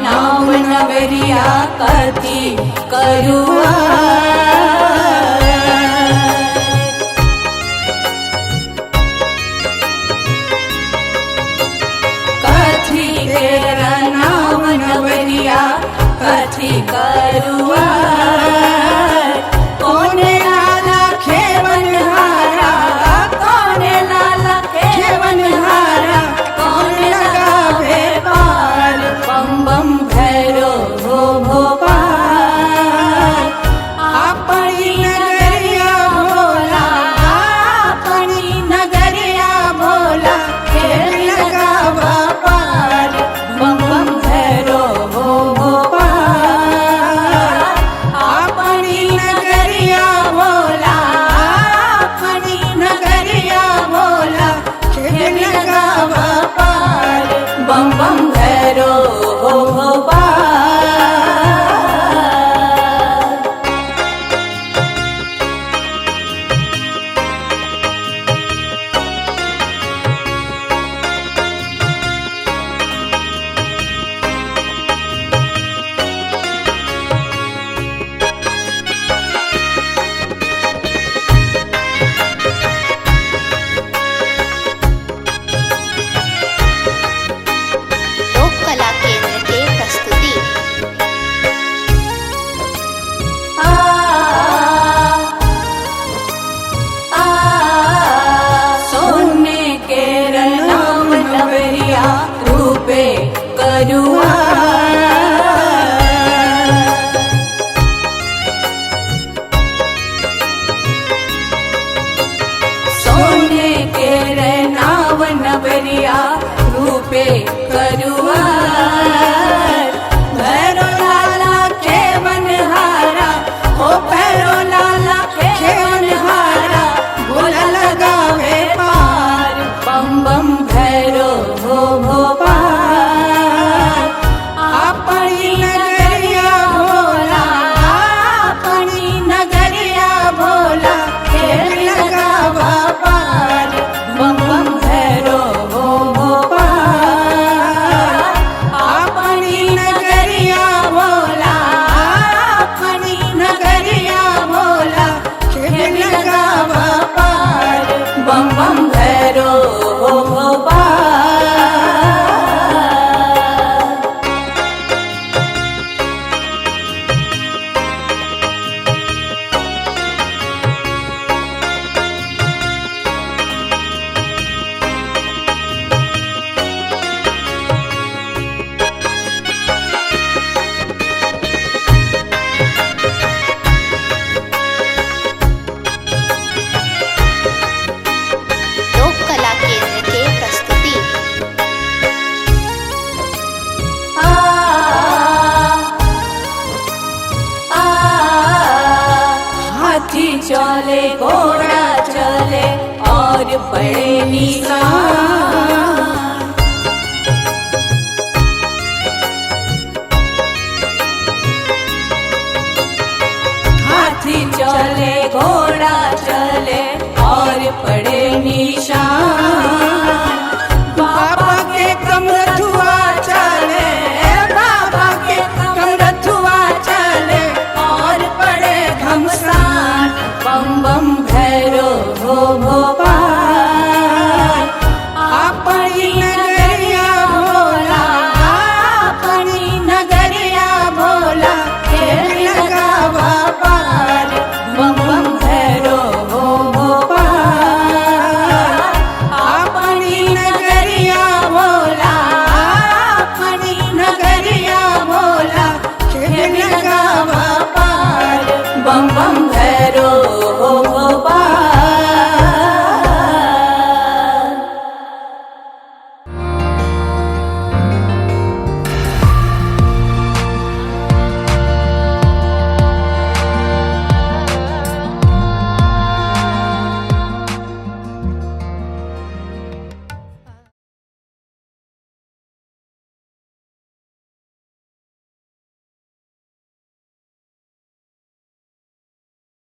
नाम नगरिया कथी करुआ। कथी केरा नाम नगरिया कथी करुआ। कोने लाला खेवनहारा, कोने लाला खेवनहारा, कौन लगावे पार। बम बम भैरो हो भोपाल, अपनी नगरिया भोला, अपनी नगरिया भोला, खेल लगावा पार। बम बम भैरो हो भोपाल, अपनी नगरिया भोला, अपनी नगरिया भोला, खेल लगावा पार। बम बम भैरो हो भोपाल। लोक कला केंद्र के प्रस्तुति। आ आ सोने के नाम नगरिया रूपे करुआ। सोने के नाम नगरिया रूपे करुआ। भैरो लाला खेवनहारा, ओ भैरो लाला खेवनहारा, बोला लगावे पार। बम बम भैरो हो भोपाल, अपनी नगरिया भोला, अपनी नगरिया भोला, खेल लगावा पार। बम बम भैरो हो भोपाल, अपनी नगरिया भोला, अपनी नगरिया भोला, खेल लगावा पार। बम बम भैरो हो भोपाल। लोक कला केंद्र के प्रस्तुति। आ आ हाथी चले, घोड़ा चले और बड़े निशान।